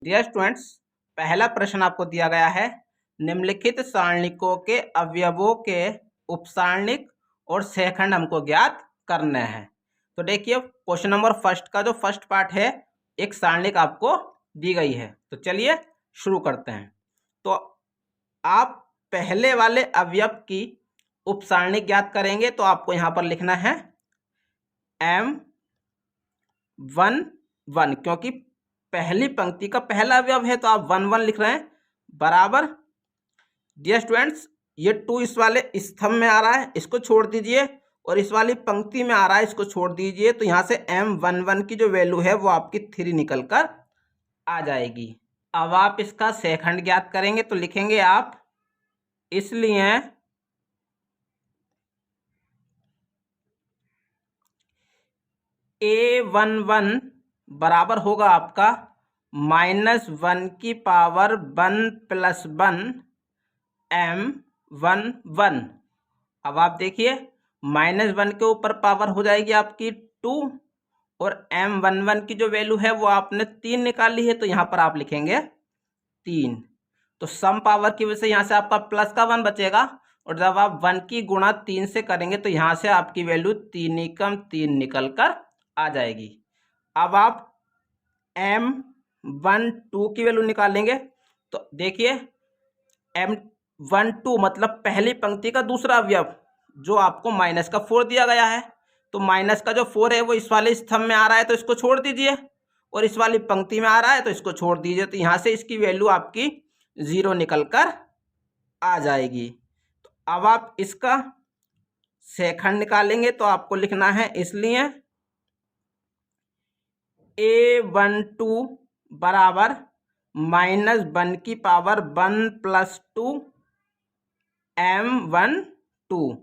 Dear students, पहला प्रश्न आपको दिया गया है, निम्नलिखित सारणिकों के अवयवों के उपसारणिक और सहखंड हमको ज्ञात करने हैं। तो देखिए क्वेश्चन नंबर फर्स्ट का जो फर्स्ट पार्ट है, एक सारणिक आपको दी गई है। तो चलिए शुरू करते हैं। तो आप पहले वाले अवयव की उपसारणिक ज्ञात करेंगे तो आपको यहाँ पर लिखना है M1 1, क्योंकि पहली पंक्ति का पहला अवयव है तो आप 1 1 लिख रहे हैं, बराबर। डियर स्टूडेंट्स, ये 2 इस वाले स्तंभ में आ रहा है, इसको छोड़ दीजिए, और इस वाली पंक्ति में आ रहा है, इसको छोड़ दीजिए। तो यहाँ से M11 की जो वैल्यू है वो आपकी 3 निकल कर आ जाएगी। अब आप इसका सहखंड ज्ञात करेंगे तो लिखेंगे आप, इसलिए A11 बराबर होगा आपका -1 की पावर 1 + 1 M11। अब आप देखिए -1 के ऊपर पावर हो जाएगी आपकी 2, और M11 की जो वैल्यू है वो आपने 3 निकाली है, तो यहाँ पर आप लिखेंगे 3। तो सम पावर की वजह से यहाँ से आपका प्लस का 1 बचेगा, और जब आप 1 की गुणा 3 से करेंगे तो यहाँ से आपकी वैल्यू 3 × 3 निकल कर आ जाएगी। अब आप M12 की वैल्यू निकालेंगे तो देखिए M12 मतलब पहली पंक्ति का दूसरा अवयव, जो आपको -4 दिया गया है। तो माइनस का जो 4 है वो इस वाले स्तंभ में आ रहा है, तो इसको छोड़ दीजिए, और इस वाली पंक्ति में आ रहा है तो इसको छोड़ दीजिए। तो यहाँ से इसकी वैल्यू आपकी 0 निकल कर आ जाएगी। तो अब आप इसका सहखंड निकालेंगे तो आपको लिखना है, इसलिए A12 बराबर -1 की पावर 1 + 2 M12।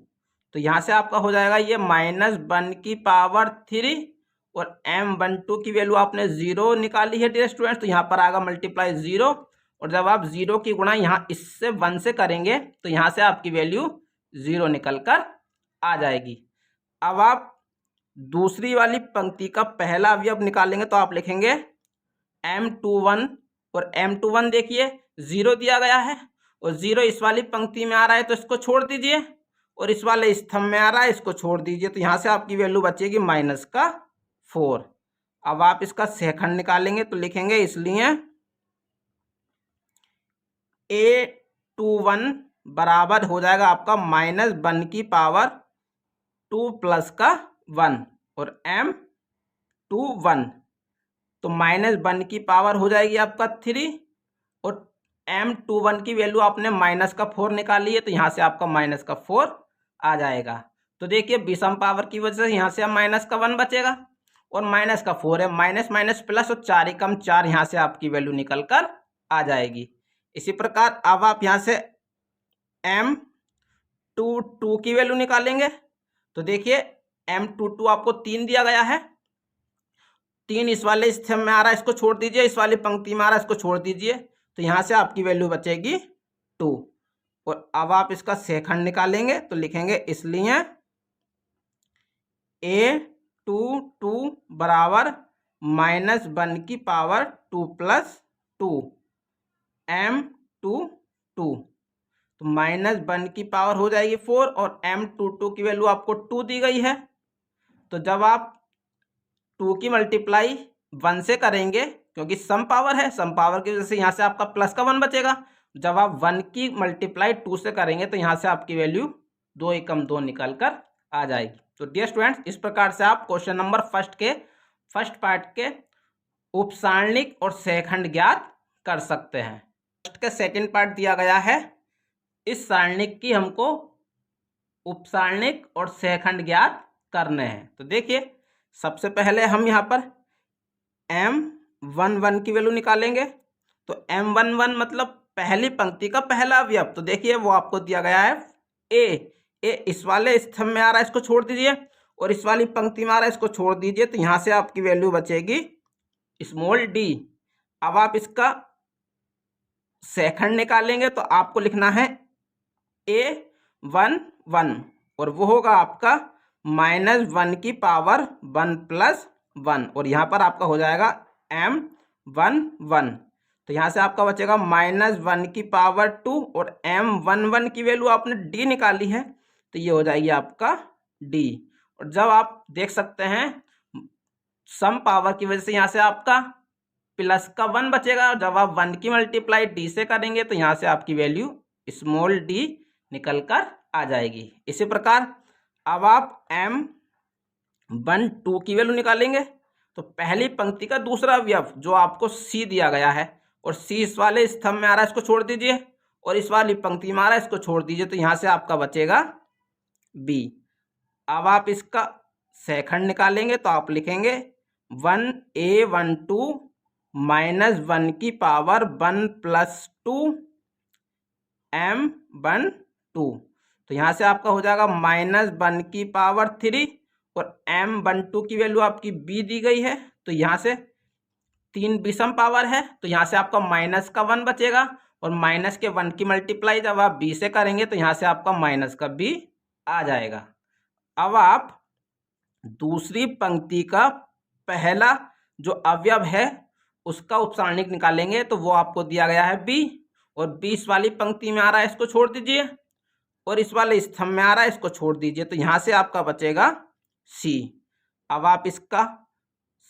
तो यहाँ से आपका हो जाएगा ये -1 की पावर 3, और M12 की वैल्यू आपने 0 निकाली है डियर स्टूडेंट्स, तो यहाँ पर आएगा मल्टीप्लाई 0, और जब आप 0 की गुणा यहाँ इससे 1 से करेंगे तो यहाँ से आपकी वैल्यू 0 निकल कर आ जाएगी। अब आप दूसरी वाली पंक्ति का पहला अवयव निकालेंगे तो आप लिखेंगे M21, और M21 देखिए 0 दिया गया है, और 0 इस वाली पंक्ति में आ रहा है तो इसको छोड़ दीजिए, और इस वाले स्तंभ में आ रहा है, इसको छोड़ दीजिए। तो यहाँ से आपकी वैल्यू बचेगी -4। अब आप इसका सहखंड निकालेंगे तो लिखेंगे, इसलिए A21 बराबर हो जाएगा आपका -1 की पावर 2 + 1 और M21। तो -1 की पावर हो जाएगी आपका 3, और M21 की वैल्यू आपने -4 निकाली है, तो यहाँ से आपका -4 आ जाएगा। तो देखिए विषम पावर की वजह से यहाँ से -1 बचेगा, और -4 है, माइनस माइनस प्लस, और 4 × 4 यहाँ से आपकी वैल्यू निकल कर आ जाएगी। इसी प्रकार अब आप यहाँ से M22 की वैल्यू निकालेंगे तो देखिए M22 आपको 3 दिया गया है, 3 इस वाले स्तंभ में आ रहा है, इसको छोड़ दीजिए, इस वाली पंक्ति में आ रहा है, इसको छोड़ दीजिए। तो यहाँ से आपकी वैल्यू बचेगी 2, और अब आप इसका सहखंड निकालेंगे तो लिखेंगे, इसलिए A22 बराबर -1 की पावर 2 + 2 M22। तो -1 की पावर हो जाएगी 4, और M22 की वैल्यू आपको 2 दी गई है। तो जब आप 2 की मल्टीप्लाई 1 से करेंगे, क्योंकि सम पावर है, सम पावर की वजह से यहाँ से आपका प्लस का 1 बचेगा। जब आप 1 की मल्टीप्लाई 2 से करेंगे तो यहाँ से आपकी वैल्यू 2 × 2 निकल कर आ जाएगी। तो डियर स्टूडेंट्स, इस प्रकार से आप क्वेश्चन नंबर फर्स्ट पार्ट के उपसारणिक और सहखंड ज्ञात कर सकते हैं। फर्स्ट का सेकंड पार्ट दिया गया है, इस सारणिक की हमको उपसारणिक और सहखंड ज्ञात करने हैं। तो देखिए सबसे पहले हम यहाँ पर M11 की वैल्यू निकालेंगे। तो M11 मतलब पहली पंक्ति का पहला अवयव, तो देखिए वो आपको दिया गया है A इस वाले स्तंभ में आ रहा है, इसको छोड़ दीजिए, और इस वाली पंक्ति में आ रहा है, इसको छोड़ दीजिए। तो यहाँ से आपकी वैल्यू बचेगी d। अब आप इसका सहखंड निकालेंगे तो आपको लिखना है A11, और वो होगा आपका -1 की पावर 1 + 1, और यहाँ पर आपका हो जाएगा M11। तो यहाँ से आपका बचेगा -1 की पावर 2 और m11 की वैल्यू आपने d निकाली है तो ये हो जाएगी आपका d। और जब आप देख सकते हैं सम पावर की वजह से यहाँ से आपका प्लस का 1 बचेगा और जब आप 1 की मल्टीप्लाई d से करेंगे तो यहाँ से आपकी वैल्यू स्मॉल d निकल कर आ जाएगी। इसी प्रकार अब आप m12 की वैल्यू निकालेंगे तो पहली पंक्ति का दूसरा अवयव जो आपको c दिया गया है और c इस वाले स्तंभ में आ रहा है, इसको छोड़ दीजिए, और इस वाली पंक्ति में आ रहा है, इसको छोड़ दीजिए, तो यहाँ से आपका बचेगा b। अब आप इसका सेकंड निकालेंगे तो आप लिखेंगे 1a12 -1 की पावर 1 + 2 m12। तो यहाँ से आपका हो जाएगा -1 की पावर 3 और m12 की वैल्यू आपकी b दी गई है तो यहाँ से 3 विषम पावर है तो यहाँ से आपका माइनस का 1 बचेगा और माइनस के 1 की मल्टीप्लाई जब आप b से करेंगे तो यहाँ से आपका माइनस का b आ जाएगा। अब आप दूसरी पंक्ति का पहला जो अवयव है उसका उपसारणिक निकालेंगे तो वो आपको दिया गया है b और 20 वाली पंक्ति में आ रहा है, इसको छोड़ दीजिए, और इस वाले स्तंभ में आ रहा है, इसको छोड़ दीजिए, तो यहाँ से आपका बचेगा c। अब आप इसका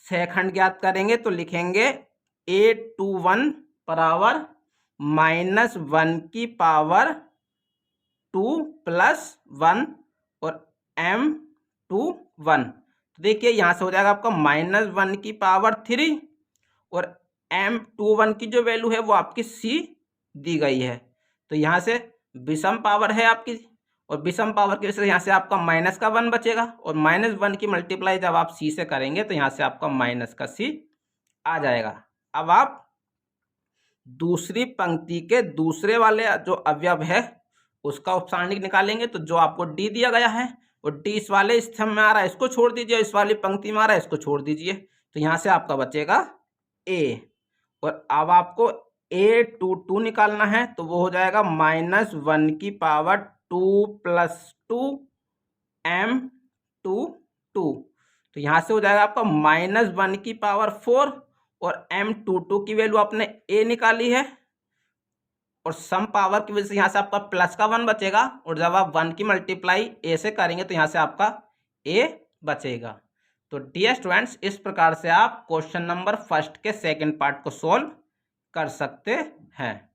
सेकंड ज्ञात करेंगे तो लिखेंगे a21 बराबर -1 की पावर 2 + 1 और m21। तो देखिए यहाँ से हो जाएगा आपका -1 की पावर 3 और m21 की जो वैल्यू है वो आपकी c दी गई है। तो यहाँ से विषम पावर है आपकी और विषम पावर की वजह से यहाँ से आपका माइनस का 1 बचेगा और -1 की मल्टीप्लाई जब आप c से करेंगे तो यहाँ से आपका माइनस का c आ जाएगा। अब आप दूसरी पंक्ति के दूसरे वाले जो अवयव है उसका उपसारणिक निकालेंगे तो जो आपको d दिया गया है और d इस वाले स्तंभ में आ रहा है, इसको छोड़ दीजिए, इस वाली पंक्ति में आ रहा है, इसको छोड़ दीजिए, तो यहाँ से आपका बचेगा a। और अब आपको a22 निकालना है तो वो हो जाएगा -1 की पावर 2 + 2 m22। तो यहाँ से हो जाएगा आपका -1 की पावर 4 और m22 की वैल्यू आपने a निकाली है और सम पावर की वजह से यहाँ से आपका प्लस का 1 बचेगा और जब आप 1 की मल्टीप्लाई a से करेंगे तो यहाँ से आपका a बचेगा। तो डियर स्टूडेंट्स, इस प्रकार से आप क्वेश्चन नंबर फर्स्ट के सेकंड पार्ट को सॉल्व कर सकते हैं।